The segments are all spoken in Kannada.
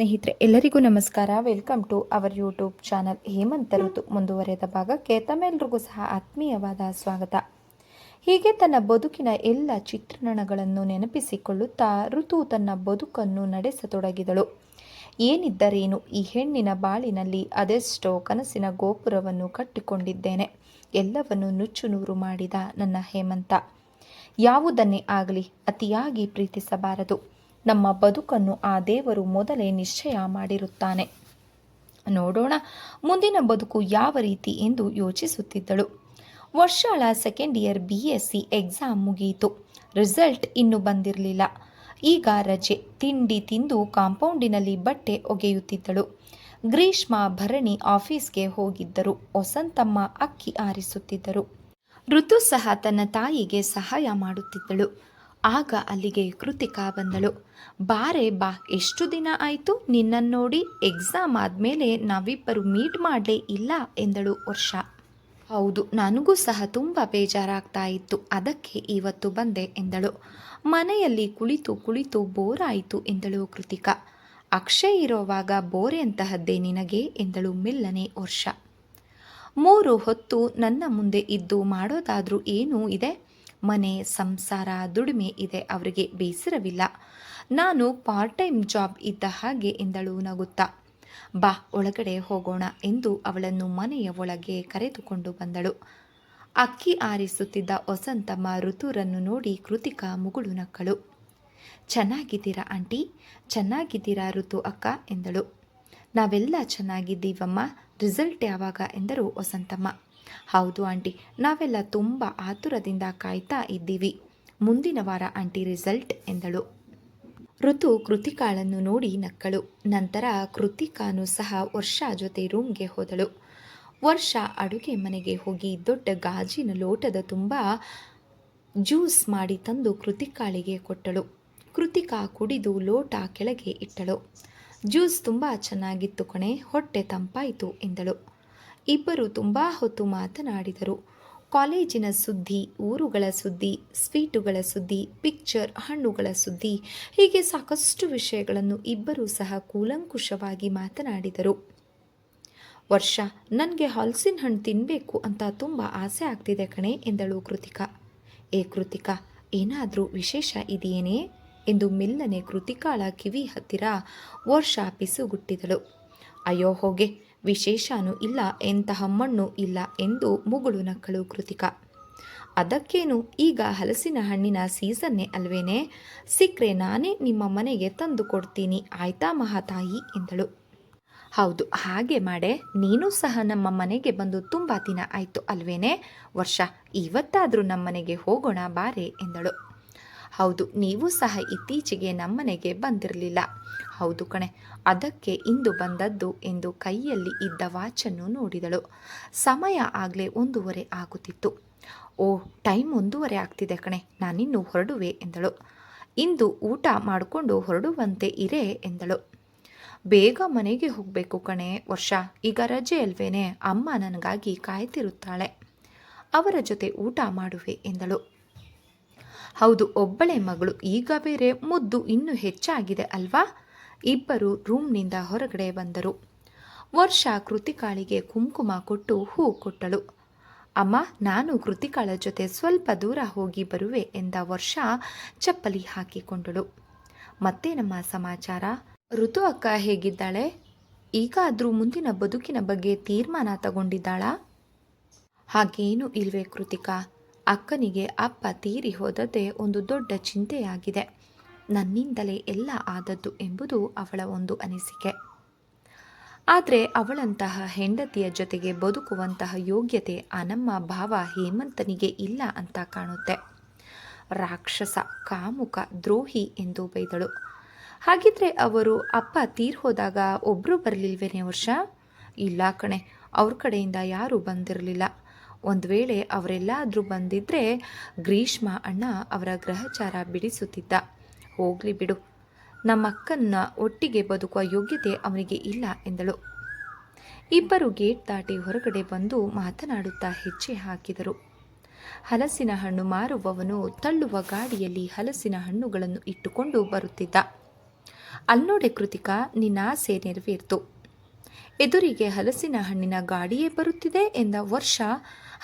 ಸ್ನೇಹಿತರೆ ಎಲ್ಲರಿಗೂ ನಮಸ್ಕಾರ. Welcome to our YouTube channel ಹೇಮಂತ ಋತು ಮುಂದುವರೆದ ಭಾಗಕ್ಕೆ ತಮ್ಮೆಲ್ಲರಿಗೂ ಸಹ ಆತ್ಮೀಯವಾದ ಸ್ವಾಗತ. ಹೀಗೆ ತನ್ನ ಬದುಕಿನ ಎಲ್ಲ ಚಿತ್ರಣಗಳನ್ನು ನೆನಪಿಸಿಕೊಳ್ಳುತ್ತಾ ಋತು ತನ್ನ ಬದುಕನ್ನು ನಡೆಸತೊಡಗಿದಳು. ಏನಿದ್ದರೇನು, ಈ ಹೆಣ್ಣಿನ ಬಾಳಿನಲ್ಲಿ ಅದೆಷ್ಟೋ ಕನಸಿನ ಗೋಪುರವನ್ನು ಕಟ್ಟಿಕೊಂಡಿದ್ದೇನೆ. ಎಲ್ಲವನ್ನು ನುಚ್ಚು ನೂರು ಮಾಡಿದ ನನ್ನ ಹೇಮಂತ ಯಾವುದನ್ನೇ ಆಗಲಿ ಅತಿಯಾಗಿ ಪ್ರೀತಿಸಬಾರದು. ನಮ್ಮ ಬದುಕನ್ನು ಆ ದೇವರು ಮೊದಲೇ ನಿಶ್ಚಯ ಮಾಡಿರುತ್ತಾನೆ. ನೋಡೋಣ ಮುಂದಿನ ಬದುಕು ಯಾವ ರೀತಿ ಎಂದು ಯೋಚಿಸುತ್ತಿದ್ದಳು. ವರ್ಷಾಳ ಸೆಕೆಂಡ್ ಇಯರ್ BSc ಎಕ್ಸಾಮ್ ಮುಗಿಯಿತು. ರಿಸಲ್ಟ್ ಇನ್ನೂ ಬಂದಿರಲಿಲ್ಲ. ಈಗ ರಜೆ. ತಿಂಡಿ ತಿಂದು ಕಾಂಪೌಂಡಿನಲ್ಲಿ ಬಟ್ಟೆ ಒಗೆಯುತ್ತಿದ್ದಳು. ಗ್ರೀಷ್ಮ ಭರಣಿ ಆಫೀಸ್ಗೆ ಹೋಗಿದ್ದರು. ವಸಂತಮ್ಮ ಅಕ್ಕಿ ಆರಿಸುತ್ತಿದ್ದರು. ಋತು ಸಹ ತನ್ನ ತಾಯಿಗೆ ಸಹಾಯ ಮಾಡುತ್ತಿದ್ದಳು. ಆಗ ಅಲ್ಲಿಗೆ ಕೃತಿಕಾ ಬಂದಳು. ಬಾರೆ ಬಾ, ಎಷ್ಟು ದಿನ ಆಯಿತು ನಿನ್ನನ್ನು ನೋಡಿ. ಎಕ್ಸಾಮ್ ಆದಮೇಲೆ ನಾವಿಬ್ಬರು ಮೀಟ್ ಮಾಡಲೇ ಇಲ್ಲ ಎಂದಳು ವರ್ಷ. ಹೌದು, ನನಗೂ ಸಹ ತುಂಬ ಬೇಜಾರಾಗ್ತಾ ಇತ್ತು, ಅದಕ್ಕೆ ಇವತ್ತು ಬಂದೆ ಎಂದಳು. ಮನೆಯಲ್ಲಿ ಕುಳಿತು ಕುಳಿತು ಬೋರ್ ಆಯಿತು ಎಂದಳು ಕೃತಿಕಾ. ಅಕ್ಷಯ್ ಇರೋವಾಗ ಬೋರೆ ಅಂತಹದ್ದೇ ನಿನಗೆ ಎಂದಳು ಮೆಲ್ಲನೆ ವರ್ಷ. 3 ಹೊತ್ತು ನನ್ನ ಮುಂದೆ ಇದ್ದು ಮಾಡೋದಾದ್ರೂ ಏನೂ ಇದೆ. ಮನೆ, ಸಂಸಾರ, ದುಡಿಮೆ ಇದೆ. ಅವರಿಗೆ ಬೇಸರವಿಲ್ಲ. ನಾನು ಪಾರ್ಟ್ ಟೈಮ್ ಜಾಬ್ ಇದ್ದ ಹಾಗೆ ಎಂದಳು ನಗುತ್ತಾ. ಬಾ ಒಳಗಡೆ ಹೋಗೋಣ ಎಂದು ಅವಳನ್ನು ಮನೆಯ ಒಳಗೆ ಕರೆದುಕೊಂಡು ಬಂದಳು. ಅಕ್ಕಿ ಆರಿಸುತ್ತಿದ್ದ ವಸಂತಮ್ಮ ಋತುರನ್ನು ನೋಡಿ ಕೃತಿಕಾ ಮುಗುಳು ನಕ್ಕಳು. ಚೆನ್ನಾಗಿದ್ದೀರಾ ಆಂಟಿ? ಚೆನ್ನಾಗಿದ್ದೀರಾ ಋತು ಅಕ್ಕ ಎಂದಳು. ನಾವೆಲ್ಲ ಚೆನ್ನಾಗಿದ್ದೀವಮ್ಮ. ರಿಸಲ್ಟ್ ಯಾವಾಗ ಎಂದರು ವಸಂತಮ್ಮ. ಹೌದು ಆಂಟಿ, ನಾವೆಲ್ಲ ತುಂಬ ಆತುರದಿಂದ ಕಾಯ್ತಾ ಇದ್ದೀವಿ. ಮುಂದಿನ ವಾರ ಆಂಟಿ ರಿಸಲ್ಟ್ ಎಂದಳು. ಋತು ಕೃತಿಕಾಳನ್ನು ನೋಡಿ ನಕ್ಕಳು. ನಂತರ ಕೃತಿಕಾನು ಸಹ ವರ್ಷ ಜೊತೆ ರೂಮ್ಗೆ ಹೋದಳು. ವರ್ಷ ಅಡುಗೆ ಮನೆಗೆ ಹೋಗಿ ದೊಡ್ಡ ಗಾಜಿನ ಲೋಟದ ತುಂಬ ಜ್ಯೂಸ್ ಮಾಡಿ ತಂದು ಕೃತಿಕಾಳಿಗೆ ಕೊಟ್ಟಳು. ಕೃತಿಕಾ ಕುಡಿದು ಲೋಟ ಕೆಳಗೆ ಇಟ್ಟಳು. ಜ್ಯೂಸ್ ತುಂಬ ಚೆನ್ನಾಗಿತ್ತು ಕಣೆ, ಹೊಟ್ಟೆ ತಂಪಾಯಿತು ಎಂದಳು. ಇಬ್ಬರು ತುಂಬ ಹೊತ್ತು ಮಾತನಾಡಿದರು. ಕಾಲೇಜಿನ ಸುದ್ದಿ, ಊರುಗಳ ಸುದ್ದಿ, ಸ್ವೀಟುಗಳ ಸುದ್ದಿ, ಪಿಕ್ಚರ್, ಹಣ್ಣುಗಳ ಸುದ್ದಿ, ಹೀಗೆ ಸಾಕಷ್ಟು ವಿಷಯಗಳನ್ನು ಇಬ್ಬರೂ ಸಹ ಕೂಲಂಕುಷವಾಗಿ ಮಾತನಾಡಿದರು. ವರ್ಷ, ನನಗೆ ಹಲಸಿನ ಹಣ್ಣು ತಿನ್ನಬೇಕು ಅಂತ ತುಂಬ ಆಸೆ ಆಗ್ತಿದೆ ಕಣೆ ಎಂದಳು ಕೃತಿಕಾ. ಕೃತಿಕಾ, ಏನಾದರೂ ವಿಶೇಷ ಇದೆಯೇನೇ ಎಂದು ಮೆಲ್ಲನೆ ಕೃತಿಕಾಳ ಕಿವಿ ಹತ್ತಿರ ವರ್ಷ ಪಿಸುಗುಟ್ಟಿದಳು. ಅಯ್ಯೋ ಹೋಗೆ, ವಿಶೇಷನೂ ಇಲ್ಲ, ಎಂತಹ ಮಣ್ಣು ಇಲ್ಲ ಎಂದು ಮುಗುಳು ನಕ್ಕಳು ಕೃತಿಕಾ. ಅದಕ್ಕೇನು, ಈಗ ಹಲಸಿನ ಹಣ್ಣಿನ ಸೀಸನ್ನೇ ಅಲ್ವೇನೆ, ಸಿಕ್ಕರೆ ನಾನೇ ನಿಮ್ಮ ಮನೆಗೆ ತಂದು ಕೊಡ್ತೀನಿ ಆಯ್ತಾ ಮಹಾತಾಯಿ ಎಂದಳು. ಹೌದು, ಹಾಗೆ ಮಾಡೆ. ನೀನು ಸಹ ನಮ್ಮ ಮನೆಗೆ ಬಂದು ತುಂಬ ದಿನ ಆಯಿತು ಅಲ್ವೇನೆ ವರ್ಷ, ಇವತ್ತಾದರೂ ನಮ್ಮನೆಗೆ ಹೋಗೋಣ ಬಾರೆ ಎಂದಳು. ಹೌದು, ನೀವು ಸಹ ಇತ್ತೀಚೆಗೆ ನಮ್ಮನೆಗೆ ಬಂದಿರಲಿಲ್ಲ. ಹೌದು ಕಣೆ, ಅದಕ್ಕೆ ಇಂದು ಬಂದದ್ದು ಎಂದು ಕೈಯಲ್ಲಿ ಇದ್ದ ವಾಚನ್ನು ನೋಡಿದಳು. ಸಮಯ ಆಗಲೇ 1:30 ಆಗುತ್ತಿತ್ತು. ಟೈಮ್ 1:30 ಆಗ್ತಿದೆ ಕಣೆ, ನಾನಿನ್ನು ಹೊರಡುವೆ ಎಂದಳು. ಇಂದು ಊಟ ಮಾಡಿಕೊಂಡು ಹೊರಡುವಂತೆ ಇರೇ ಎಂದಳು. ಬೇಗ ಮನೆಗೆ ಹೋಗಬೇಕು ಕಣೆ ವರ್ಷ, ಈಗ ರಜೆ ಅಲ್ವೇನೆ, ಅಮ್ಮ ನನಗಾಗಿ ಕಾಯ್ತಿರುತ್ತಾಳೆ, ಅವರ ಜೊತೆ ಊಟ ಮಾಡುವೆ ಎಂದಳು. ಹೌದು, ಒಬ್ಬಳೇ ಮಗಳು, ಈಗ ಬೇರೆ ಮುದ್ದು ಇನ್ನೂ ಹೆಚ್ಚಾಗಿದೆ ಅಲ್ವಾ? ಇಬ್ಬರು ರೂಮ್ನಿಂದ ಹೊರಗಡೆ ಬಂದರು. ವರ್ಷ ಕೃತಿಕಾಳಿಗೆ ಕುಂಕುಮ ಕೊಟ್ಟು ಹೂ ಕೊಟ್ಟಳು. ಅಮ್ಮ, ನಾನು ಕೃತಿಕಾಳ ಜೊತೆ ಸ್ವಲ್ಪ ದೂರ ಹೋಗಿ ಬರುವೆ ಎಂದ ವರ್ಷ ಚಪ್ಪಲಿ ಹಾಕಿಕೊಂಡಳು. ಮತ್ತೆ ನಮ್ಮ ಸಮಾಚಾರ, ಋತು ಅಕ್ಕ ಹೇಗಿದ್ದಾಳೆ? ಈಗಾದರೂ ಮುಂದಿನ ಬದುಕಿನ ಬಗ್ಗೆ ತೀರ್ಮಾನ ತಗೊಂಡಿದ್ದಾಳಾ? ಹಾಗೇನೂ ಇಲ್ವೇ ಕೃತಿಕಾ? ಅಕ್ಕನಿಗೆ ಅಪ್ಪ ತೀರಿ ಹೋದದ್ದೇ ಒಂದು ದೊಡ್ಡ ಚಿಂತೆಯಾಗಿದೆ. ನನ್ನಿಂದಲೇ ಎಲ್ಲ ಆದದ್ದು ಎಂಬುದು ಅವಳ ಒಂದು ಅನಿಸಿಕೆ. ಆದರೆ ಅವಳಂತಹ ಹೆಂಡತಿಯ ಜೊತೆಗೆ ಬದುಕುವಂತಹ ಯೋಗ್ಯತೆ ಆ ನಮ್ಮ ಭಾವ ಹೇಮಂತನಿಗೆ ಇಲ್ಲ ಅಂತ ಕಾಣುತ್ತೆ. ರಾಕ್ಷಸ, ಕಾಮುಕ, ದ್ರೋಹಿ ಎಂದು ಬೈದಳು. ಹಾಗಿದ್ರೆ ಅವರು ಅಪ್ಪ ತೀರ್ ಹೋದಾಗ ಒಬ್ಬರು ಬರಲಿಲ್ವೇನೇ ವರ್ಷ? ಇಲ್ಲ ಕಣೆ, ಅವ್ರ ಕಡೆಯಿಂದ ಯಾರೂ ಬಂದಿರಲಿಲ್ಲ. ಒಂದು ವೇಳೆ ಅವರೆಲ್ಲಾದರೂ ಬಂದಿದ್ದರೆ ಗ್ರೀಷ್ಮ ಅಣ್ಣ ಅವರ ಗ್ರಹಚಾರ ಬಿಡಿಸುತ್ತಿದ್ದ. ಹೋಗಲಿ ಬಿಡು, ನಮ್ಮಕ್ಕನ್ನ ಒಟ್ಟಿಗೆ ಬದುಕುವ ಯೋಗ್ಯತೆ ಅವನಿಗೆ ಇಲ್ಲ ಎಂದಳು. ಇಬ್ಬರು ಗೇಟ್ ದಾಟಿ ಹೊರಗಡೆ ಬಂದು ಮಾತನಾಡುತ್ತಾ ಹೆಜ್ಜೆ ಹಾಕಿದರು. ಹಲಸಿನ ಹಣ್ಣು ಮಾರುವವನು ತಳ್ಳುವ ಗಾಡಿಯಲ್ಲಿ ಹಲಸಿನ ಹಣ್ಣುಗಳನ್ನು ಇಟ್ಟುಕೊಂಡು ಬರುತ್ತಿದ್ದ. ಅಲ್ನೋಡೆ ಕೃತಿಕಾ, ನಿನ್ನ ಆಸೆ ನೆರವೇರ್ತು. ಎದುರಿಗೆ ಹಲಸಿನ ಹಣ್ಣಿನ ಗಾಡಿಯೇ ಬರುತ್ತಿದೆ ಎಂದ ವರ್ಷ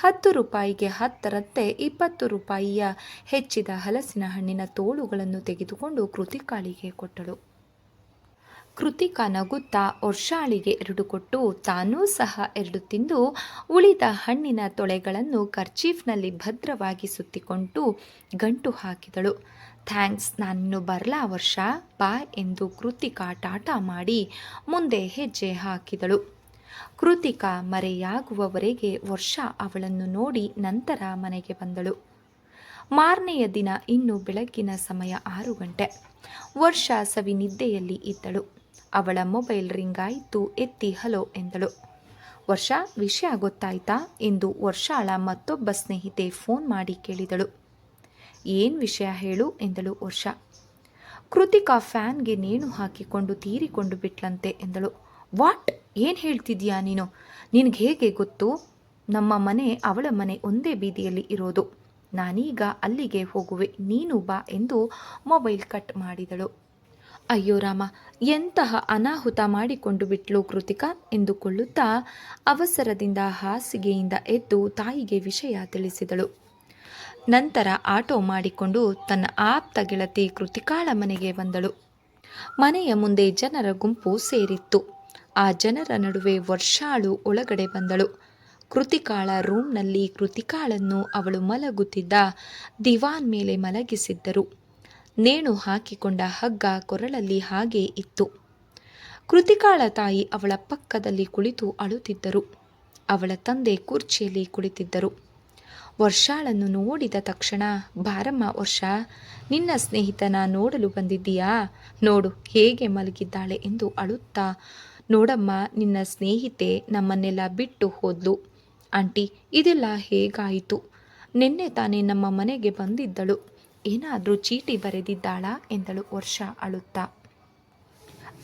10 ರೂಪಾಯಿಗೆ 10ರಂತೆ 20 ರೂಪಾಯಿಯ ಹೆಚ್ಚಿದ ಹಲಸಿನ ಹಣ್ಣಿನ ತೋಳುಗಳನ್ನು ತೆಗೆದುಕೊಂಡು ಕೃತಿಕಾಳಿಗೆ ಕೊಟ್ಟಳು. ಕೃತಿಕಾ ನಗುತ್ತಾ ವರ್ಷಾಳಿಗೆ 2 ಕೊಟ್ಟು ತಾನೂ ಸಹ 2 ತಿಂದು ಉಳಿದ ಹಣ್ಣಿನ ತೊಳೆಗಳನ್ನು ಕರ್ಚೀಫ್ನಲ್ಲಿ ಭದ್ರವಾಗಿ ಸುತ್ತಿಕೊಂಡು ಗಂಟು ಹಾಕಿದಳು. ಥ್ಯಾಂಕ್ಸ್, ನಾನಿನ್ನು ಬರಲಾ ವರ್ಷ, ಬಾ ಎಂದು ಕೃತಿಕಾ ಟಾಟಾ ಮಾಡಿ ಮುಂದೆ ಹೆಜ್ಜೆ ಹಾಕಿದಳು. ಕೃತಿಕಾ ಮರೆಯಾಗುವವರೆಗೆ ವರ್ಷ ಅವಳನ್ನು ನೋಡಿ ನಂತರ ಮನೆಗೆ ಬಂದಳು. ಮಾರನೆಯ ದಿನ ಇನ್ನು ಬೆಳಗ್ಗಿನ ಸಮಯ 6 ಗಂಟೆ. ವರ್ಷ ಸವಿನಿದ್ದೆಯಲ್ಲಿ ಇದ್ದಳು. ಅವಳ ಮೊಬೈಲ್ ರಿಂಗ್ ಆಯಿತು. ಎತ್ತಿ ಹಲೋ ಎಂದಳು. ವರ್ಷ, ವಿಷಯ ಗೊತ್ತಾಯ್ತಾ ಎಂದು ವರ್ಷಾಳ ಮತ್ತೊಬ್ಬ ಸ್ನೇಹಿತೆ ಫೋನ್ ಮಾಡಿ ಕೇಳಿದಳು. ಏನು ವಿಷಯ ಹೇಳು ಎಂದಳು ವರ್ಷ. ಕೃತಿಕಾ ಫ್ಯಾನ್ಗೆ ನೇಣು ಹಾಕಿಕೊಂಡು ತೀರಿಕೊಂಡು ಬಿಟ್ಲಂತೆ ಎಂದಳು. ವಾಟ್, ಏನು ಹೇಳ್ತಿದ್ಯಾ ನೀನು? ನಿನಗೆ ಹೇಗೆ ಗೊತ್ತು? ನಮ್ಮ ಮನೆ ಅವಳ ಮನೆ ಒಂದೇ ಬೀದಿಯಲ್ಲಿ ಇರೋದು. ನಾನೀಗ ಅಲ್ಲಿಗೆ ಹೋಗುವೆ, ನೀನು ಬಾ ಎಂದು ಮೊಬೈಲ್ ಕಟ್ ಮಾಡಿದಳು. ಅಯ್ಯೋ ರಾಮ, ಎಂತಹ ಅನಾಹುತ ಮಾಡಿಕೊಂಡು ಬಿಟ್ಲು ಕೃತಿಕಾ ಎಂದುಕೊಳ್ಳುತ್ತಾ ಅವಸರದಿಂದ ಹಾಸಿಗೆಯಿಂದ ಎದ್ದು ತಾಯಿಗೆ ವಿಷಯ ತಿಳಿಸಿದಳು. ನಂತರ ಆಟೋ ಮಾಡಿಕೊಂಡು ತನ್ನ ಆಪ್ತ ಗೆಳತಿ ಕೃತಿಕಾಳ ಮನೆಗೆ ಬಂದಳು. ಮನೆಯ ಮುಂದೆ ಜನರ ಗುಂಪು ಸೇರಿತ್ತು. ಆ ಜನರ ನಡುವೆ ವರ್ಷಾಳು ಒಳಗಡೆ ಬಂದಳು. ಕೃತಿಕಾಳ ರೂಮ್ನಲ್ಲಿ ಕೃತಿಕಾಳನ್ನು ಅವಳು ಮಲಗುತ್ತಿದ್ದ ದಿವಾನ್ ಮೇಲೆ ಮಲಗಿಸಿದ್ದರು. ನೇಣು ಹಾಕಿಕೊಂಡ ಹಗ್ಗ ಕೊರಳಲ್ಲಿ ಹಾಗೇ ಇತ್ತು. ಕೃತಿಕಾಳ ತಾಯಿ ಅವಳ ಪಕ್ಕದಲ್ಲಿ ಕುಳಿತು ಅಳುತ್ತಿದ್ದರು. ಅವಳ ತಂದೆ ಕುರ್ಚಿಯಲ್ಲಿ ಕುಳಿತಿದ್ದರು. ವರ್ಷಾಳನ್ನು ನೋಡಿದ ತಕ್ಷಣ, ಬಾರಮ್ಮ ವರ್ಷ, ನಿನ್ನ ಸ್ನೇಹಿತನ ನೋಡಲು ಬಂದಿದ್ದೀಯಾ? ನೋಡು ಹೇಗೆ ಮಲಗಿದ್ದಾಳೆ ಎಂದು ಅಳುತ್ತಾ, ನೋಡಮ್ಮ, ನಿನ್ನ ಸ್ನೇಹಿತೆ ನಮ್ಮನ್ನೆಲ್ಲ ಬಿಟ್ಟು ಹೋದ್ಲು. ಆಂಟಿ, ಇದೆಲ್ಲ ಹೇಗಾಯಿತು? ನಿನ್ನೆ ತಾನೇ ನಮ್ಮ ಮನೆಗೆ ಬಂದಿದ್ದಳು. ಏನಾದರೂ ಚೀಟಿ ಬರೆದಿದ್ದಾಳಾ ಎಂದಳು ವರ್ಷ ಅಳುತ್ತಾ.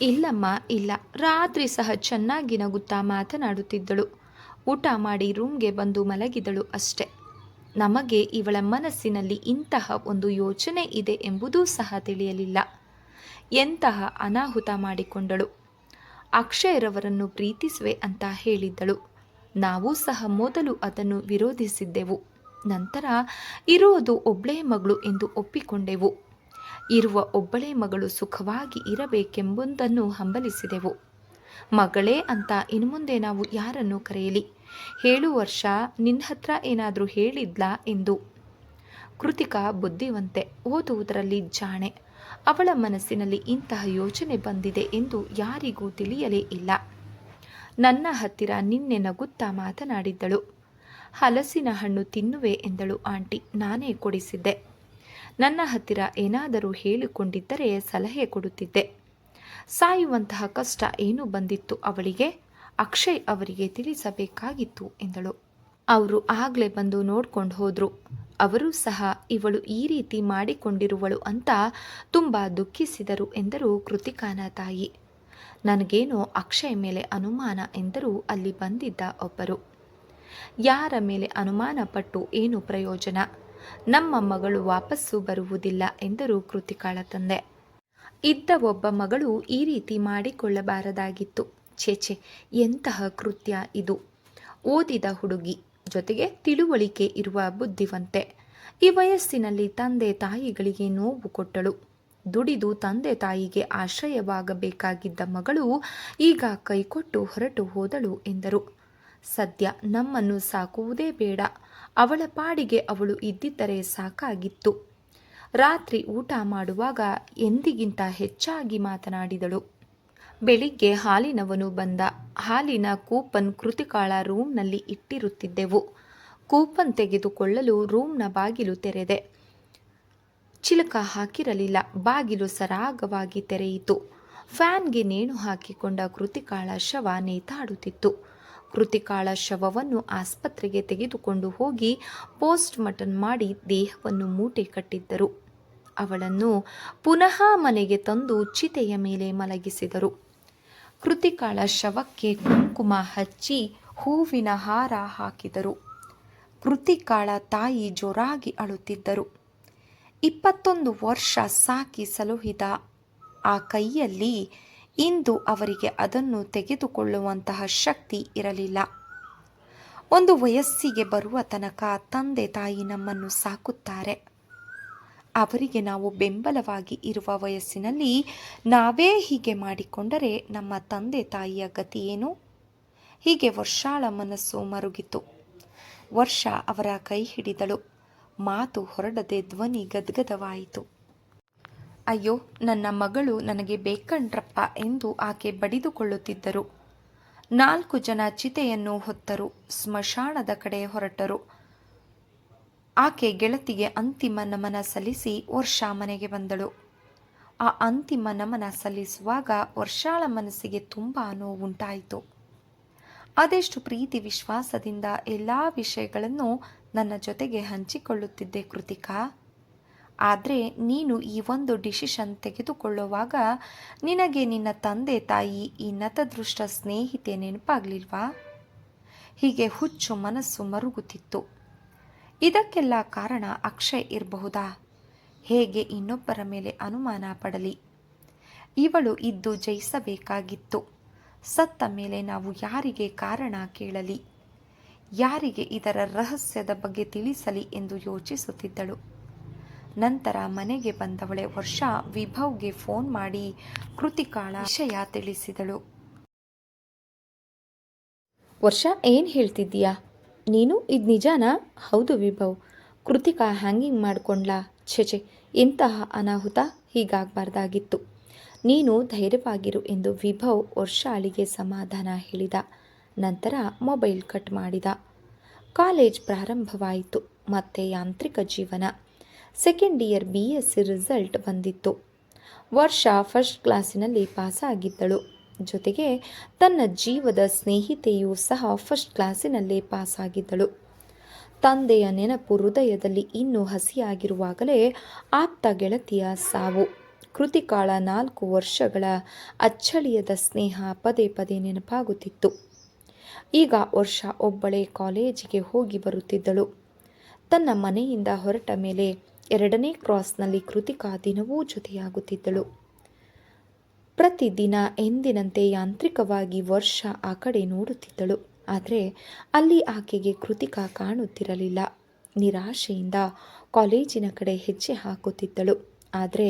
ಇಲ್ಲಮ್ಮ, ಇಲ್ಲ, ರಾತ್ರಿ ಸಹ ಚೆನ್ನಾಗಿ ನಗುತ್ತಾ ಮಾತನಾಡುತ್ತಿದ್ದಳು. ಊಟ ಮಾಡಿ ರೂಮ್ಗೆ ಬಂದು ಮಲಗಿದಳು ಅಷ್ಟೆ. ನಮಗೆ ಇವಳ ಮನಸ್ಸಿನಲ್ಲಿ ಇಂತಹ ಒಂದು ಯೋಚನೆ ಇದೆ ಎಂಬುದೂ ಸಹ ತಿಳಿಯಲಿಲ್ಲ. ಎಂತಹ ಅನಾಹುತ ಮಾಡಿಕೊಂಡಳು. ಅಕ್ಷಯ್ರವರನ್ನು ಪ್ರೀತಿಸುವೆ ಅಂತ ಹೇಳಿದ್ದಳು. ನಾವು ಸಹ ಮೊದಲು ಅದನ್ನು ವಿರೋಧಿಸಿದ್ದೆವು. ನಂತರ ಇರೋದು ಒಬ್ಬಳೇ ಮಗಳು ಎಂದು ಒಪ್ಪಿಕೊಂಡೆವು. ಇರುವ ಒಬ್ಬಳೇ ಮಗಳು ಸುಖವಾಗಿ ಇರಬೇಕೆಂಬುದನ್ನು ಹಂಬಲಿಸಿದೆವು. ಮಗಳೇ ಅಂತ ಇನ್ನು ಮುಂದೆ ನಾವು ಯಾರನ್ನು ಕರೆಯಲಿ ಹೇಳು ವರ್ಷ? ನಿನ್ನ ಹತ್ರ ಏನಾದರೂ ಹೇಳಿದ್ಲಾ ಎಂದು. ಕೃತಿಕಾ ಬುದ್ಧಿವಂತೆ, ಓದುವುದರಲ್ಲಿ ಜಾಣೆ. ಅವಳ ಮನಸ್ಸಿನಲ್ಲಿ ಇಂತಹ ಯೋಚನೆ ಬಂದಿದೆ ಎಂದು ಯಾರಿಗೂ ತಿಳಿಯಲೇ ಇಲ್ಲ. ನನ್ನ ಹತ್ತಿರ ನಿನ್ನೆ ನಗುತ್ತಾ ಮಾತನಾಡಿದ್ದಳು. ಹಲಸಿನ ಹಣ್ಣು ತಿನ್ನುವೆ ಎಂದಳು ಆಂಟಿ. ನಾನೇ ಕೊಡಿಸಿದ್ದೆ. ನನ್ನ ಹತ್ತಿರ ಏನಾದರೂ ಹೇಳಿಕೊಂಡಿದ್ದರೆ ಸಲಹೆ ಕೊಡುತ್ತಿದ್ದೆ. ಸಾಯುವಂತಹ ಕಷ್ಟ ಏನು ಬಂದಿತ್ತು ಅವಳಿಗೆ? ಅಕ್ಷಯ್ ಅವರಿಗೆ ತಿಳಿಸಬೇಕಾಗಿತ್ತು ಎಂದಳು. ಅವರು ಆಗಲೇ ಬಂದು ನೋಡ್ಕೊಂಡು ಹೋದ್ರು. ಅವರು ಸಹ ಇವಳು ಈ ರೀತಿ ಮಾಡಿಕೊಂಡಿರುವಳು ಅಂತ ತುಂಬ ದುಃಖಿಸಿದರು ಎಂದರು ಕೃತಿಕಾನ ತಾಯಿ. ನನಗೇನೋ ಅಕ್ಷಯ್ ಮೇಲೆ ಅನುಮಾನ ಎಂದರು ಅಲ್ಲಿ ಬಂದಿದ್ದ ಒಬ್ಬರು. ಯಾರ ಮೇಲೆ ಅನುಮಾನ ಪಟ್ಟು ಏನು ಪ್ರಯೋಜನ? ನಮ್ಮ ಮಗಳು ವಾಪಸ್ಸು ಬರುವುದಿಲ್ಲ ಎಂದರು ಕೃತಿಕಾಳ ತಂದೆ. ಇದ್ದ ಒಬ್ಬ ಮಗಳು ಈ ರೀತಿ ಮಾಡಿಕೊಳ್ಳಬಾರದಾಗಿತ್ತು. ಛೇಛೆ, ಎಂತಹ ಕೃತ್ಯ ಇದು! ಓದಿದ ಹುಡುಗಿ, ಜೊತೆಗೆ ತಿಳುವಳಿಕೆ ಇರುವ ಬುದ್ಧಿವಂತೆ. ಈ ವಯಸ್ಸಿನಲ್ಲಿ ತಂದೆ ತಾಯಿಗಳಿಗೆ ನೋವು ಕೊಟ್ಟಳು. ದುಡಿದು ತಂದೆ ತಾಯಿಗೆ ಆಶ್ರಯವಾಗಬೇಕಾಗಿದ್ದ ಮಗಳು ಈಗ ಕೈಕೊಟ್ಟು ಹೊರಟು ಹೋದಳು ಎಂದರು. ಸದ್ಯ ನಮ್ಮನ್ನು ಸಾಕುವುದೇ ಬೇಡ, ಅವಳ ಪಾಡಿಗೆ ಅವಳು ಇದ್ದಿದ್ದರೆ ಸಾಕಾಗಿತ್ತು. ರಾತ್ರಿ ಊಟ ಮಾಡುವಾಗ ಎಂದಿಗಿಂತ ಹೆಚ್ಚಾಗಿ ಮಾತನಾಡಿದಳು. ಬೆಳಿಗ್ಗೆ ಹಾಲಿನವನು ಬಂದ. ಹಾಲಿನ ಕೂಪನ್ ಕೃತಿಕಾಳ ರೂಮ್ನಲ್ಲಿ ಇಟ್ಟಿರುತ್ತಿದ್ದೆವು. ಕೂಪನ್ ತೆಗೆದುಕೊಳ್ಳಲು ರೂಮ್ನ ಬಾಗಿಲು ತೆರೆದೆ. ಚಿಲಕ ಹಾಕಿರಲಿಲ್ಲ. ಬಾಗಿಲು ಸರಾಗವಾಗಿ ತೆರೆಯಿತು. ಫ್ಯಾನ್ಗೆ ನೇಣು ಹಾಕಿಕೊಂಡ ಕೃತಿಕಾಳ ಶವ ನೇತಾಡುತ್ತಿತ್ತು. ಕೃತಿಕಾಳ ಶವವನ್ನು ಆಸ್ಪತ್ರೆಗೆ ತೆಗೆದುಕೊಂಡು ಹೋಗಿ ಪೋಸ್ಟ್ ಮಾರ್ಟಮ್ ಮಾಡಿ ದೇಹವನ್ನು ಮೂಟೆ ಕಟ್ಟಿದ್ದರು. ಅವಳನ್ನು ಪುನಃ ಮನೆಗೆ ತಂದು ಚಿತೆಯ ಮೇಲೆ ಮಲಗಿಸಿದರು. ಕೃತಿಕಾಳ ಶವಕ್ಕೆ ಕುಂಕುಮ ಹಚ್ಚಿ ಹೂವಿನ ಹಾರ ಹಾಕಿದರು. ಕೃತಿಕಾಳ ತಾಯಿ ಜೋರಾಗಿ ಅಳುತ್ತಿದ್ದರು. 21 ವರ್ಷ ಸಾಕಿ ಸಲುಹಿದ ಆ ಕೈಯಲ್ಲಿ ಇಂದು ಅವರಿಗೆ ಅದನ್ನು ತೆಗೆದುಕೊಳ್ಳುವಂತಹ ಶಕ್ತಿ ಇರಲಿಲ್ಲ. ಒಂದು ವಯಸ್ಸಿಗೆ ಬರುವ ತನಕ ತಂದೆ ತಾಯಿ ನಮ್ಮನ್ನು ಸಾಕುತ್ತಾರೆ. ಅವರಿಗೆ ನಾವು ಬೆಂಬಲವಾಗಿ ಇರುವ ವಯಸ್ಸಿನಲ್ಲಿ ನಾವೇ ಹೀಗೆ ಮಾಡಿಕೊಂಡರೆ ನಮ್ಮ ತಂದೆ ತಾಯಿಯ ಗತಿ ಏನು? ಹೀಗೆ ವರ್ಷಾಳ ಮನಸ್ಸು ಮರುಗಿತು. ವರ್ಷ ಅವರ ಕೈ ಹಿಡಿದಳು. ಮಾತು ಹೊರಡದೆ ಧ್ವನಿ ಗದ್ಗದವಾಯಿತು. ಅಯ್ಯೋ, ನನ್ನ ಮಗಳು ನನಗೆ ಬೇಕಂಡ್ರಪ್ಪ ಎಂದು ಆಕೆ ಬಡಿದುಕೊಳ್ಳುತ್ತಿದ್ದರು. 4 ಜನ ಚಿತೆಯನ್ನು ಹೊತ್ತರು. ಸ್ಮಶಾನದ ಕಡೆ ಹೊರಟರು. ಆಕೆ ಗೆಳತಿಗೆ ಅಂತಿಮ ನಮನ ಸಲ್ಲಿಸಿ ವರ್ಷ ಮನೆಗೆ ಬಂದಳು. ಆ ಅಂತಿಮ ನಮನ ಸಲ್ಲಿಸುವಾಗ ವರ್ಷಾಳ ಮನಸ್ಸಿಗೆ ತುಂಬ ನೋವುಂಟಾಯಿತು. ಅದೆಷ್ಟು ಪ್ರೀತಿ ವಿಶ್ವಾಸದಿಂದ ಎಲ್ಲ ವಿಷಯಗಳನ್ನು ನನ್ನ ಜೊತೆಗೆ ಹಂಚಿಕೊಳ್ಳುತ್ತಿದ್ದೆ ಕೃತಿಕಾ. ಆದರೆ ನೀನು ಈ ಒಂದು ಡಿಸಿಷನ್ ತೆಗೆದುಕೊಳ್ಳುವಾಗ ನಿನಗೆ ನಿನ್ನ ತಂದೆ ತಾಯಿ, ಈ ನತದೃಷ್ಟ ಸ್ನೇಹಿತೆ ನೆನಪಾಗಲಿಲ್ವಾ? ಹೀಗೆ ಹುಚ್ಚು ಮನಸ್ಸು ಮರುಗುತ್ತಿತ್ತು. ಇದಕ್ಕೆಲ್ಲ ಕಾರಣ ಅಕ್ಷಯ್ ಇರಬಹುದಾ? ಹೇಗೆ ಇನ್ನೊಬ್ಬರ ಮೇಲೆ ಅನುಮಾನ ಪಡಲಿ? ಇವಳು ಇದ್ದು ಜಯಿಸಬೇಕಾಗಿತ್ತು. ಸತ್ತ ಮೇಲೆ ನಾವು ಯಾರಿಗೆ ಕಾರಣ ಕೇಳಲಿ? ಯಾರಿಗೆ ಇದರ ರಹಸ್ಯದ ಬಗ್ಗೆ ತಿಳಿಸಲಿ ಎಂದು ಯೋಚಿಸುತ್ತಿದ್ದಳು. ನಂತರ ಮನೆಗೆ ಬಂದವಳೆ ವರ್ಷ ವಿಭವ್ಗೆ ಫೋನ್ ಮಾಡಿ ಕೃತಿಕಾಳ ವಿಷಯ ತಿಳಿಸಿದಳು. ವರ್ಷ, ಏನು ಹೇಳ್ತಿದ್ದೀಯಾ ನೀನು? ಇದು ನಿಜಾನಾ? ಹೌದು ವಿಭವ್, ಕೃತಿಕಾ ಹ್ಯಾಂಗಿಂಗ್ ಮಾಡ್ಕೊಂಡ್ಲಾ? ಛೆಛೆ, ಎಂತಹ ಅನಾಹುತ! ಹೀಗಾಗಬಾರ್ದಾಗಿತ್ತು. ನೀನು ಧೈರ್ಯವಾಗಿರು ಎಂದು ವಿಭವ್ ವರ್ಷಾಳಿಗೆ ಸಮಾಧಾನ ಹೇಳಿದ. ನಂತರ ಮೊಬೈಲ್ ಕಟ್ ಮಾಡಿದ. ಕಾಲೇಜ್ ಪ್ರಾರಂಭವಾಯಿತು. ಮತ್ತೆ ಯಾಂತ್ರಿಕ ಜೀವನ. ಸೆಕೆಂಡ್ ಇಯರ್ BSc ರಿಸಲ್ಟ್ ಬಂದಿತ್ತು. ವರ್ಷ ಫಸ್ಟ್ ಕ್ಲಾಸಿನಲ್ಲಿ ಪಾಸಾಗಿದ್ದಳು. ಜೊತೆಗೆ ತನ್ನ ಜೀವದ ಸ್ನೇಹಿತೆಯೂ ಸಹ ಫಸ್ಟ್ ಕ್ಲಾಸಿನಲ್ಲೇ ಪಾಸಾಗಿದ್ದಳು. ತಂದೆಯ ನೆನಪು ಹೃದಯದಲ್ಲಿ ಇನ್ನೂ ಹಸಿಯಾಗಿರುವಾಗಲೇ ಆಪ್ತ ಗೆಳತಿಯ ಸಾವು. ಕೃತಿಕಾಳ 4 ವರ್ಷಗಳ ಅಚ್ಚಳಿಯದ ಸ್ನೇಹ ಪದೇ ಪದೇ ನೆನಪಾಗುತ್ತಿತ್ತು. ಈಗ ವರ್ಷ ಒಬ್ಬಳೇ ಕಾಲೇಜಿಗೆ ಹೋಗಿ ಬರುತ್ತಿದ್ದಳು. ತನ್ನ ಮನೆಯಿಂದ ಹೊರಟ ಮೇಲೆ 2ನೇ ಕ್ರಾಸ್ನಲ್ಲಿ ಕೃತಿಕಾ ದಿನವೂ ಜೊತೆಯಾಗುತ್ತಿದ್ದಳು. ಪ್ರತಿದಿನ ಎಂದಿನಂತೆ ಯಾಂತ್ರಿಕವಾಗಿ ವರ್ಷ ಆ ಕಡೆ ನೋಡುತ್ತಿದ್ದಳು. ಆದರೆ ಅಲ್ಲಿ ಆಕೆಗೆ ಕೃತಿಕಾ ಕಾಣುತ್ತಿರಲಿಲ್ಲ. ನಿರಾಶೆಯಿಂದ ಕಾಲೇಜಿನ ಕಡೆ ಹೆಜ್ಜೆ ಹಾಕುತ್ತಿದ್ದಳು. ಆದರೆ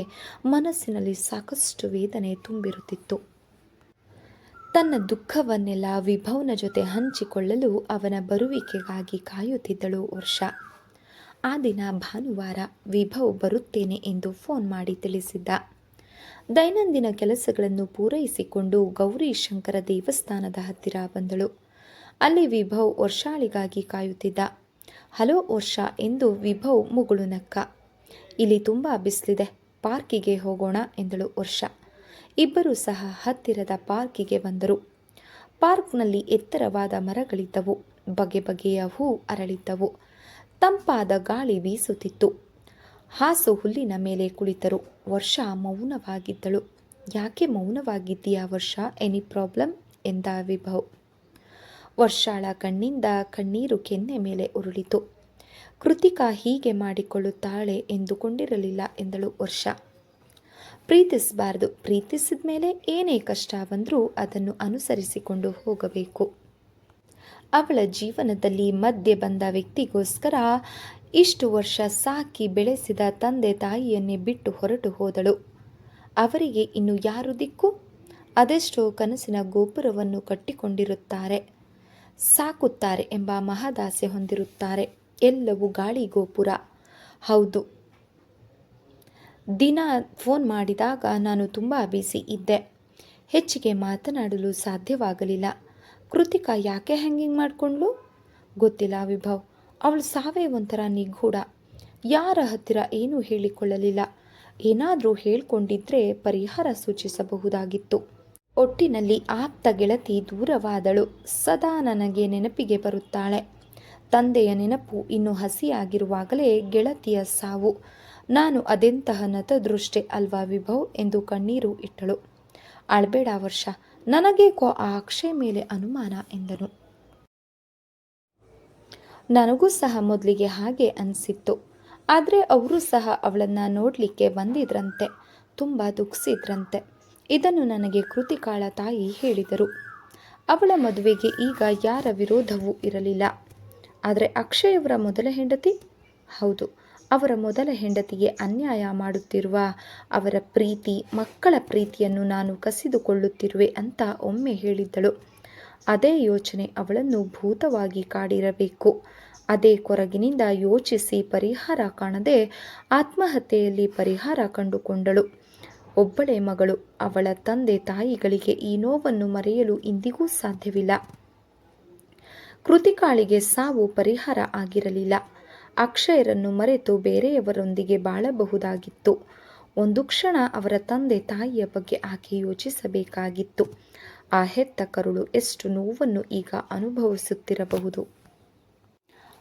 ಮನಸ್ಸಿನಲ್ಲಿ ಸಾಕಷ್ಟು ವೇದನೆ ತುಂಬಿರುತ್ತಿತ್ತು. ತನ್ನ ದುಃಖವನ್ನೆಲ್ಲ ವಿಭವ್ನ ಜೊತೆ ಹಂಚಿಕೊಳ್ಳಲು ಅವನ ಬರುವಿಕೆಗಾಗಿ ಕಾಯುತ್ತಿದ್ದಳು ವರ್ಷ. ಆ ದಿನ ಭಾನುವಾರ. ವಿಭವ್ ಬರುತ್ತೇನೆ ಎಂದು ಫೋನ್ ಮಾಡಿ ತಿಳಿಸಿದ್ದ. ದೈನಂದಿನ ಕೆಲಸಗಳನ್ನು ಪೂರೈಸಿಕೊಂಡು ಗೌರೀಶಂಕರ ದೇವಸ್ಥಾನದ ಹತ್ತಿರ ಬಂದಳು. ಅಲ್ಲಿ ವಿಭವ್ ವರ್ಷಾಳಿಗಾಗಿ ಕಾಯುತ್ತಿದ್ದ. ಹಲೋ ವರ್ಷ ಎಂದು ವಿಭವ್ ಮುಗುಳು ನಕ್ಕ. ಇಲ್ಲಿ ತುಂಬ ಬಿಸಿಲಿದೆ, ಪಾರ್ಕಿಗೆ ಹೋಗೋಣ ಎಂದಳು ವರ್ಷ. ಇಬ್ಬರೂ ಸಹ ಹತ್ತಿರದ ಪಾರ್ಕಿಗೆ ಬಂದರು. ಪಾರ್ಕ್ನಲ್ಲಿ ಎತ್ತರವಾದ ಮರಗಳಿದ್ದವು. ಬಗೆ ಬಗೆಯ ಹೂ ಅರಳಿದ್ದವು. ತಂಪಾದ ಗಾಳಿ ಬೀಸುತ್ತಿತ್ತು. ಹಾಸು ಹುಲ್ಲಿನ ಮೇಲೆ ಕುಳಿತರು. ವರ್ಷ ಮೌನವಾಗಿದ್ದಳು. ಯಾಕೆ ಮೌನವಾಗಿದ್ದೀಯಾ ವರ್ಷ? ಎನಿ ಪ್ರಾಬ್ಲಮ್ ಎಂದ ವಿಭವ್. ವರ್ಷಾಳ ಕಣ್ಣಿಂದ ಕಣ್ಣೀರು ಕೆನ್ನೆ ಮೇಲೆ ಉರುಳಿತು. ಕೃತಿಕಾ ಹೀಗೆ ಮಾಡಿಕೊಳ್ಳುತ್ತಾಳೆ ಎಂದುಕೊಂಡಿರಲಿಲ್ಲ ಎಂದಳು ವರ್ಷ. ಪ್ರೀತಿಸಬಾರ್ದು, ಪ್ರೀತಿಸಿದ ಮೇಲೆ ಏನೇ ಕಷ್ಟ ಬಂದರೂ ಅದನ್ನು ಅನುಸರಿಸಿಕೊಂಡು ಹೋಗಬೇಕು. ಅವಳ ಜೀವನದಲ್ಲಿ ಮಧ್ಯೆ ಬಂದ ವ್ಯಕ್ತಿಗೋಸ್ಕರ ಇಷ್ಟು ವರ್ಷ ಸಾಕಿ ಬೆಳೆಸಿದ ತಂದೆ ತಾಯಿಯನ್ನೇ ಬಿಟ್ಟು ಹೊರಟು ಹೋದಳು. ಅವರಿಗೆ ಇನ್ನು ಯಾರು ದಿಕ್ಕು? ಅದೆಷ್ಟೋ ಕನಸಿನ ಗೋಪುರವನ್ನು ಕಟ್ಟಿಕೊಂಡಿರುತ್ತಾರೆ, ಸಾಕುತ್ತಾರೆ ಎಂಬ ಮಹದಾಸೆ ಹೊಂದಿರುತ್ತಾರೆ. ಎಲ್ಲವೂ ಗಾಳಿ ಗೋಪುರ. ಹೌದು, ದಿನ ಫೋನ್ ಮಾಡಿದಾಗ ನಾನು ತುಂಬ ಬ್ಯುಸಿ ಇದ್ದೆ. ಹೆಚ್ಚಿಗೆ ಮಾತನಾಡಲು ಸಾಧ್ಯವಾಗಲಿಲ್ಲ. ಕೃತಿಕಾ ಯಾಕೆ ಹ್ಯಾಂಗಿಂಗ್ ಮಾಡಿಕೊಂಡ್ಲು ಗೊತ್ತಿಲ್ಲ ವಿಭವ್. ಅವಳು ಸಾವೇ ಒಂಥರ ನಿಗೂಢ. ಯಾರ ಹತ್ತಿರ ಏನೂ ಹೇಳಿಕೊಳ್ಳಲಿಲ್ಲ. ಏನಾದರೂ ಹೇಳ್ಕೊಂಡಿದ್ರೆ ಪರಿಹಾರ ಸೂಚಿಸಬಹುದಾಗಿತ್ತು. ಒಟ್ಟಿನಲ್ಲಿ ಆಪ್ತ ಗೆಳತಿ ದೂರವಾದಳು. ಸದಾ ನನಗೆ ನೆನಪಿಗೆ ಬರುತ್ತಾಳೆ. ತಂದೆಯ ನೆನಪು ಇನ್ನೂ ಹಸಿಯಾಗಿರುವಾಗಲೇ ಗೆಳತಿಯ ಸಾವು. ನಾನು ಅದೆಂತಹ ನತದೃಷ್ಟೆ ಅಲ್ವಾ ವಿಭವ್ ಎಂದು ಕಣ್ಣೀರು ಇಟ್ಟಳು. ಅಳ್ಬೇಡ ವರ್ಷ, ನನಗೇಕೋ ಆ ಅಕ್ಷಯ್ ಮೇಲೆ ಅನುಮಾನ ಎಂದನು. ನನಗೂ ಸಹ ಮೊದಲಿಗೆ ಹಾಗೆ ಅನಿಸಿತ್ತು. ಆದರೆ ಅವರು ಸಹ ಅವಳನ್ನು ನೋಡಲಿಕ್ಕೆ ಬಂದಿದ್ರಂತೆ. ತುಂಬ ದುಃಖಿಸಿದ್ರಂತೆ. ಇದನ್ನು ನನಗೆ ಕೃತಿಕಾಳ ತಾಯಿ ಹೇಳಿದರು. ಅವಳ ಮದುವೆಗೆ ಈಗ ಯಾರ ವಿರೋಧವೂ ಇರಲಿಲ್ಲ. ಆದರೆ ಅಕ್ಷಯವರ ಮೊದಲ ಹೆಂಡತಿ? ಹೌದು, ಅವರ ಮೊದಲ ಹೆಂಡತಿಗೆ ಅನ್ಯಾಯ ಮಾಡುತ್ತಿರುವ ಅವರ ಪ್ರೀತಿ, ಮಕ್ಕಳ ಪ್ರೀತಿಯನ್ನು ನಾನು ಕಸಿದುಕೊಳ್ಳುತ್ತಿರುವೆ ಅಂತ ಒಮ್ಮೆ ಹೇಳಿದ್ದಳು. ಅದೇ ಯೋಚನೆ ಅವಳನ್ನು ಭೂತವಾಗಿ ಕಾಡಿರಬೇಕು. ಅದೇ ಕೊರಗಿನಿಂದ ಯೋಚಿಸಿ ಪರಿಹಾರ ಕಾಣದೆ ಆತ್ಮಹತ್ಯೆಯಲ್ಲಿ ಪರಿಹಾರ ಕಂಡುಕೊಂಡಳು. ಒಬ್ಬಳೇ ಮಗಳು. ಅವಳ ತಂದೆ ತಾಯಿಗಳಿಗೆ ಈ ನೋವನ್ನು ಮರೆಯಲು ಇಂದಿಗೂ ಸಾಧ್ಯವಿಲ್ಲ. ಕೃತಿಕಾಳಿಗೆ ಸಾವು ಪರಿಹಾರ ಆಗಿರಲಿಲ್ಲ. ಅಕ್ಷಯರನ್ನು ಮರೆತು ಬೇರೆಯವರೊಂದಿಗೆ ಬಾಳಬಹುದಾಗಿತ್ತು. ಒಂದು ಕ್ಷಣ ಅವರ ತಂದೆ ತಾಯಿಯ ಬಗ್ಗೆ ಆಕೆ ಯೋಚಿಸಬೇಕಾಗಿತ್ತು. ಆ ಹೆತ್ತ ಕರುಳು ಎಷ್ಟು ನೋವನ್ನು ಈಗ ಅನುಭವಿಸುತ್ತಿರಬಹುದು.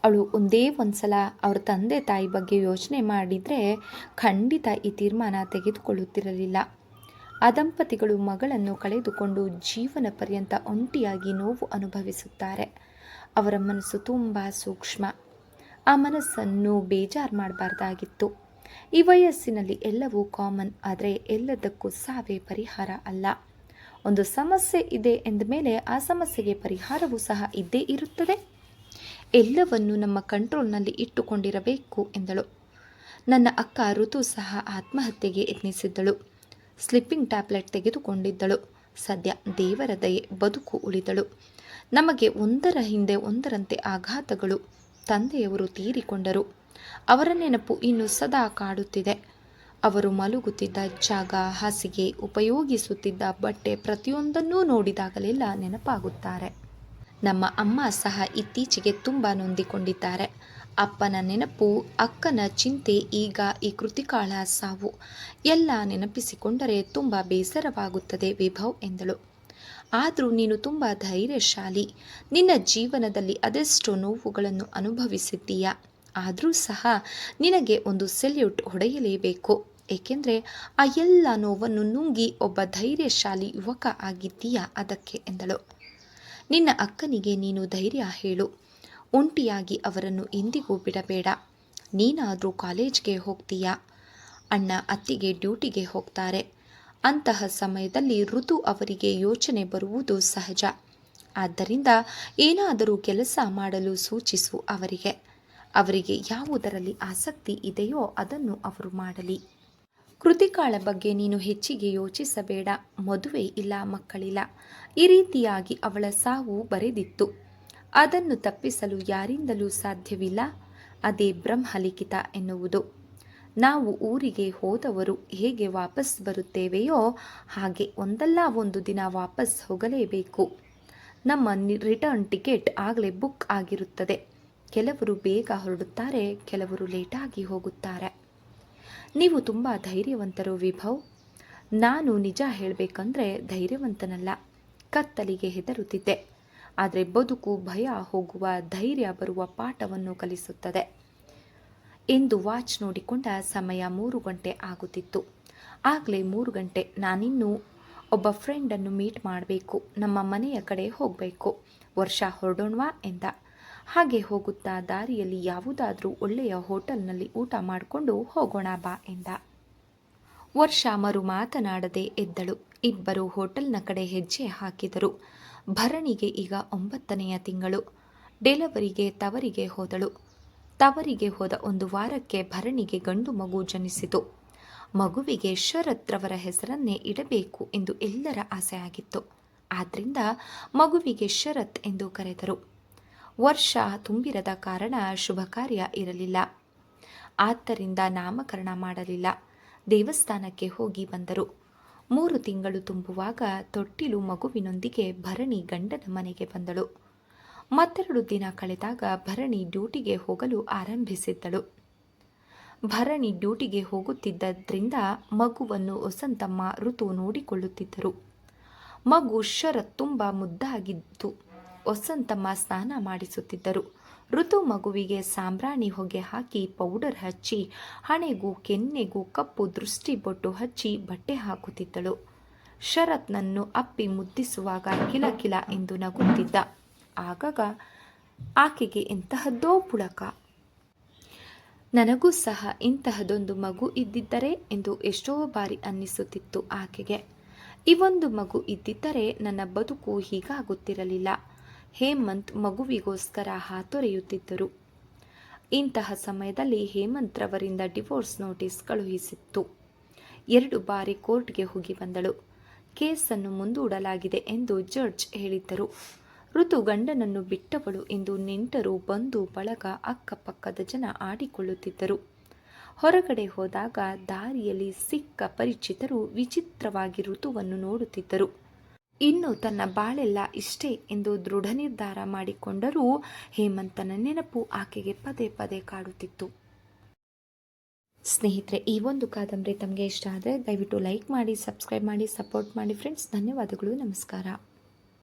ಅವಳು ಒಂದೇ ಒಂದ್ಸಲ ಅವರ ತಂದೆ ತಾಯಿ ಬಗ್ಗೆ ಯೋಚನೆ ಮಾಡಿದರೆ ಖಂಡಿತ ಈ ತೀರ್ಮಾನ ತೆಗೆದುಕೊಳ್ಳುತ್ತಿರಲಿಲ್ಲ. ಆ ದಂಪತಿಗಳು ಮಗಳನ್ನು ಕಳೆದುಕೊಂಡು ಜೀವನ ಪರ್ಯಂತ ಒಂಟಿಯಾಗಿ ನೋವು ಅನುಭವಿಸುತ್ತಾರೆ. ಅವರ ಮನಸ್ಸು ತುಂಬ ಸೂಕ್ಷ್ಮ. ಆ ಮನಸ್ಸನ್ನು ಬೇಜಾರು ಮಾಡಬಾರ್ದಾಗಿತ್ತು. ಈ ವಯಸ್ಸಿನಲ್ಲಿ ಎಲ್ಲವೂ ಕಾಮನ್. ಆದರೆ ಎಲ್ಲದಕ್ಕೂ ಸಾವೇ ಪರಿಹಾರ ಅಲ್ಲ. ಒಂದು ಸಮಸ್ಯೆ ಇದೆ ಎಂದ ಮೇಲೆ ಆ ಸಮಸ್ಯೆಗೆ ಪರಿಹಾರವೂ ಸಹ ಇದ್ದೇ ಇರುತ್ತದೆ. ಎಲ್ಲವನ್ನು ನಮ್ಮ ಕಂಟ್ರೋಲ್ನಲ್ಲಿ ಇಟ್ಟುಕೊಂಡಿರಬೇಕು ಎಂದಳು. ನನ್ನ ಅಕ್ಕ ಋತು ಸಹ ಆತ್ಮಹತ್ಯೆಗೆ ಯತ್ನಿಸಿದ್ದಳು. Sleeping tablet ತೆಗೆದುಕೊಂಡಿದ್ದಳು. ಸದ್ಯ ದೇವರ ದಯೆ ಬದುಕು ಉಳಿದಳು. ನಮಗೆ ಒಂದರ ಹಿಂದೆ ಒಂದರಂತೆ ಆಘಾತಗಳು. ತಂದೆಯವರು ತೀರಿಕೊಂಡರು. ಅವರ ನೆನಪು ಇನ್ನು ಸದಾ ಕಾಡುತ್ತಿದೆ. ಅವರು ಮಲಗುತ್ತಿದ್ದ ಜಾಗ, ಹಾಸಿಗೆ, ಉಪಯೋಗಿಸುತ್ತಿದ್ದ ಬಟ್ಟೆ ಪ್ರತಿಯೊಂದನ್ನೂ ನೋಡಿದಾಗಲೆಲ್ಲ ನೆನಪಾಗುತ್ತಾರೆ. ನಮ್ಮ ಅಮ್ಮ ಸಹ ಇತ್ತೀಚೆಗೆ ತುಂಬ ನೊಂದಿಕೊಂಡಿದ್ದಾರೆ. ಅಪ್ಪನ ನೆನಪು, ಅಕ್ಕನ ಚಿಂತೆ, ಈಗ ಈ ಕೃತಿಕಾಳ ಸಾವು ಎಲ್ಲ ನೆನಪಿಸಿಕೊಂಡರೆ ತುಂಬ ಬೇಸರವಾಗುತ್ತದೆ ವಿಭವ್ ಎಂದಳು. ಆದರೂ ನೀನು ತುಂಬ ಧೈರ್ಯಶಾಲಿ. ನಿನ್ನ ಜೀವನದಲ್ಲಿ ಅದೆಷ್ಟೋ ನೋವುಗಳನ್ನು ಅನುಭವಿಸಿದ್ದೀಯಾ. ಆದರೂ ಸಹ ನಿನಗೆ ಒಂದು ಸೆಲ್ಯೂಟ್ ಹೊಡೆಯಲೇಬೇಕು. ಏಕೆಂದರೆ ಆ ಎಲ್ಲ ನೋವನ್ನು ನುಂಗಿ ಒಬ್ಬ ಧೈರ್ಯಶಾಲಿ ಯುವಕ ಆಗಿದ್ದೀಯಾ ಅದಕ್ಕೆ ಎಂದಳು. ನಿನ್ನ ಅಕ್ಕನಿಗೆ ನೀನು ಧೈರ್ಯ ಹೇಳು. ಒಂಟಿಯಾಗಿ ಅವರನ್ನು ಎಂದಿಗೂ ಬಿಡಬೇಡ. ನೀನಾದರೂ ಕಾಲೇಜ್ಗೆ ಹೋಗ್ತೀಯಾ, ಅಣ್ಣ ಅತ್ತಿಗೆ ಡ್ಯೂಟಿಗೆ ಹೋಗ್ತಾರೆ. ಅಂತಹ ಸಮಯದಲ್ಲಿ ಋತು ಅವರಿಗೆ ಯೋಚನೆ ಬರುವುದು ಸಹಜ. ಆದ್ದರಿಂದ ಏನಾದರೂ ಕೆಲಸ ಮಾಡಲು ಸೂಚಿಸು ಅವರಿಗೆ ಯಾವುದರಲ್ಲಿ ಆಸಕ್ತಿ ಇದೆಯೋ ಅದನ್ನು ಅವರು ಮಾಡಲಿ. ಕೃತಿಕಾಳ ಬಗ್ಗೆ ನೀನು ಹೆಚ್ಚಿಗೆ ಯೋಚಿಸಬೇಡ. ಮದುವೆ ಇಲ್ಲ, ಮಕ್ಕಳಿಲ್ಲ. ಈ ರೀತಿಯಾಗಿ ಅವಳ ಸಾವು ಬರೆದಿತ್ತು. ಅದನ್ನು ತಪ್ಪಿಸಲು ಯಾರಿಂದಲೂ ಸಾಧ್ಯವಿಲ್ಲ. ಅದೇ ಬ್ರಹ್ಮಲಿಖಿತ ಎನ್ನುವುದು. ನಾವು ಊರಿಗೆ ಹೋದವರು ಹೇಗೆ ವಾಪಸ್ ಬರುತ್ತೇವೆಯೋ ಹಾಗೆ ಒಂದಲ್ಲ ಒಂದು ದಿನ ವಾಪಸ್ ಹೋಗಲೇಬೇಕು. ನಮ್ಮ ರಿಟರ್ನ್ ಟಿಕೆಟ್ ಆಗಲೇ ಬುಕ್ ಆಗಿರುತ್ತದೆ. ಕೆಲವರು ಬೇಗ ಹೊರಡುತ್ತಾರೆ, ಕೆಲವರು ಲೇಟಾಗಿ ಹೋಗುತ್ತಾರೆ. ನೀವು ತುಂಬ ಧೈರ್ಯವಂತರು ವಿಭವ್. ನಾನು ನಿಜ ಹೇಳಬೇಕಂದ್ರೆ ಧೈರ್ಯವಂತನಲ್ಲ. ಕತ್ತಲಿಗೆ ಹೆದರುತ್ತಿದ್ದೆ. ಆದರೆ ಬದುಕು ಭಯ ಹೋಗುವ, ಧೈರ್ಯ ಬರುವ ಪಾಠವನ್ನು ಕಲಿಸುತ್ತದೆ ಎಂದು ವಾಚ್ ನೋಡಿಕೊಂಡ ಸಮಯ 3 ಗಂಟೆ ಆಗುತ್ತಿತ್ತು. ಆಗಲೇ 3 ಗಂಟೆ. ನಾನಿನ್ನೂ ಒಬ್ಬ ಫ್ರೆಂಡನ್ನು ಮೀಟ್ ಮಾಡಬೇಕು. ನಮ್ಮ ಮನೆಯ ಕಡೆ ಹೋಗಬೇಕು. ವರ್ಷ ಹೊರಡೋಣವಾ ಎಂದ. ಹಾಗೆ ಹೋಗುತ್ತಾ ದಾರಿಯಲ್ಲಿ ಯಾವುದಾದ್ರೂ ಒಳ್ಳೆಯ ಹೋಟೆಲ್ನಲ್ಲಿ ಊಟ ಮಾಡಿಕೊಂಡು ಹೋಗೋಣ ಬಾ ಎಂದ. ವರ್ಷ ಮರು ಮಾತನಾಡದೆ ಎದ್ದಳು. ಇಬ್ಬರು ಹೋಟೆಲ್ನ ಕಡೆ ಹೆಜ್ಜೆ ಹಾಕಿದರು. ಭರಣಿಗೆ ಈಗ 9ನೆಯ ತಿಂಗಳು. ಡೆಲಿವರಿಗೆ ತವರಿಗೆ ಹೋದಳು. ತವರಿಗೆ ಹೋದ 1 ವಾರಕ್ಕೆ ಭರಣಿಗೆ ಗಂಡು ಮಗು ಜನಿಸಿತು. ಮಗುವಿಗೆ ಶರತ್ ರವರ ಹೆಸರನ್ನೇ ಇಡಬೇಕು ಎಂದು ಎಲ್ಲರ ಆಸೆ ಆಗಿತ್ತು. ಆದ್ದರಿಂದ ಮಗುವಿಗೆ ಶರತ್ ಎಂದು ಕರೆದರು. ವರ್ಷ ತುಂಬಿರದ ಕಾರಣ ಶುಭ ಕಾರ್ಯ ಇರಲಿಲ್ಲ. ಆದ್ದರಿಂದ ನಾಮಕರಣ ಮಾಡಲಿಲ್ಲ. ದೇವಸ್ಥಾನಕ್ಕೆ ಹೋಗಿ ಬಂದರು. 3 ತಿಂಗಳು ತುಂಬುವಾಗ ತೊಟ್ಟಿಲು ಮಗುವಿನೊಂದಿಗೆ ಭರಣಿ ಗಂಡನ ಮನೆಗೆ ಬಂದಳು. ಮತ್ತೆರಡು ದಿನ ಕಳೆದಾಗ ಭರಣಿ ಡ್ಯೂಟಿಗೆ ಹೋಗಲು ಆರಂಭಿಸಿದ್ದಳು. ಭರಣಿ ಡ್ಯೂಟಿಗೆ ಹೋಗುತ್ತಿದ್ದರಿಂದ ಮಗುವನ್ನು ವಸಂತಮ್ಮ ಋತು ನೋಡಿಕೊಳ್ಳುತ್ತಿದ್ದರು. ಮಗು ಶರತ್ ತುಂಬ ಮುದ್ದಾಗಿದ್ದು ವಸಂತಮ್ಮ ಸ್ನಾನ ಮಾಡಿಸುತ್ತಿದ್ದರು. ಋತು ಮಗುವಿಗೆ ಸಾಂಬ್ರಾಣಿ ಹೊಗೆ ಹಾಕಿ ಪೌಡರ್ ಹಚ್ಚಿ ಹಣೆಗೂ ಕೆನ್ನೆಗೂ ಕಪ್ಪು ದೃಷ್ಟಿ ಬೊಟ್ಟು ಹಚ್ಚಿ ಬಟ್ಟೆ ಹಾಕುತ್ತಿದ್ದಳು. ಶರತ್ನನ್ನು ಅಪ್ಪಿ ಮುದ್ದಿಸುವಾಗ ಕಿಲಕಿಲ ಎಂದು ನಗುತ್ತಿದ್ದ. ಆಗಾಗ ಆಕೆಗೆ ಎಂತಹದ್ದೋ ಪುಳಕ. ನನಗೂ ಸಹ ಇಂತಹದೊಂದು ಮಗು ಇದ್ದಿದ್ದರೆ ಎಂದು ಎಷ್ಟೋ ಬಾರಿ ಅನ್ನಿಸುತ್ತಿತ್ತು ಆಕೆಗೆ. ಈ ಒಂದು ಮಗು ಇದ್ದಿದ್ದರೆ ನನ್ನ ಬದುಕು ಹೀಗಾಗುತ್ತಿರಲಿಲ್ಲ. ಹೇಮಂತ್ ಮಗುವಿಗೋಸ್ಕರ ಹಾತೊರೆಯುತ್ತಿದ್ದರು. ಇಂತಹ ಸಮಯದಲ್ಲಿ ಹೇಮಂತ್ ರವರಿಂದ ಡಿವೋರ್ಸ್ ನೋಟಿಸ್ ಕಳುಹಿಸಿತ್ತು. 2 ಬಾರಿ ಕೋರ್ಟ್ಗೆ ಹೋಗಿ ಬಂದಳು. ಕೇಸನ್ನು ಮುಂದೂಡಲಾಗಿದೆ ಎಂದು ಜಡ್ಜ್ ಹೇಳಿದ್ದರು. ಋತು ಗಂಡನನ್ನು ಬಿಟ್ಟವಳು ಎಂದು ನೆಂಟರು, ಬಂಧು ಬಳಗ, ಅಕ್ಕಪಕ್ಕದ ಜನ ಆಡಿಕೊಳ್ಳುತ್ತಿದ್ದರು. ಹೊರಗಡೆ ಹೋದಾಗ ದಾರಿಯಲ್ಲಿ ಸಿಕ್ಕ ಪರಿಚಿತರು ವಿಚಿತ್ರವಾಗಿ ಋತುವನ್ನು ನೋಡುತ್ತಿದ್ದರು. ಇನ್ನು ತನ್ನ ಬಾಳೆಲ್ಲ ಇಷ್ಟೇ ಎಂದು ದೃಢ ನಿರ್ಧಾರ ಮಾಡಿಕೊಂಡರೂ ಹೇಮಂತನ ನೆನಪು ಆಕೆಗೆ ಪದೇ ಪದೇ ಕಾಡುತ್ತಿತ್ತು. ಸ್ನೇಹಿತರೆ, ಈ ಒಂದು ಕಾದಂಬರಿ ತಮಗೆ ಇಷ್ಟ ಆದರೆ ದಯವಿಟ್ಟು ಲೈಕ್ ಮಾಡಿ, ಸಬ್ಸ್ಕ್ರೈಬ್ ಮಾಡಿ, ಸಪೋರ್ಟ್ ಮಾಡಿ ಫ್ರೆಂಡ್ಸ್. ಧನ್ಯವಾದಗಳು. ನಮಸ್ಕಾರ.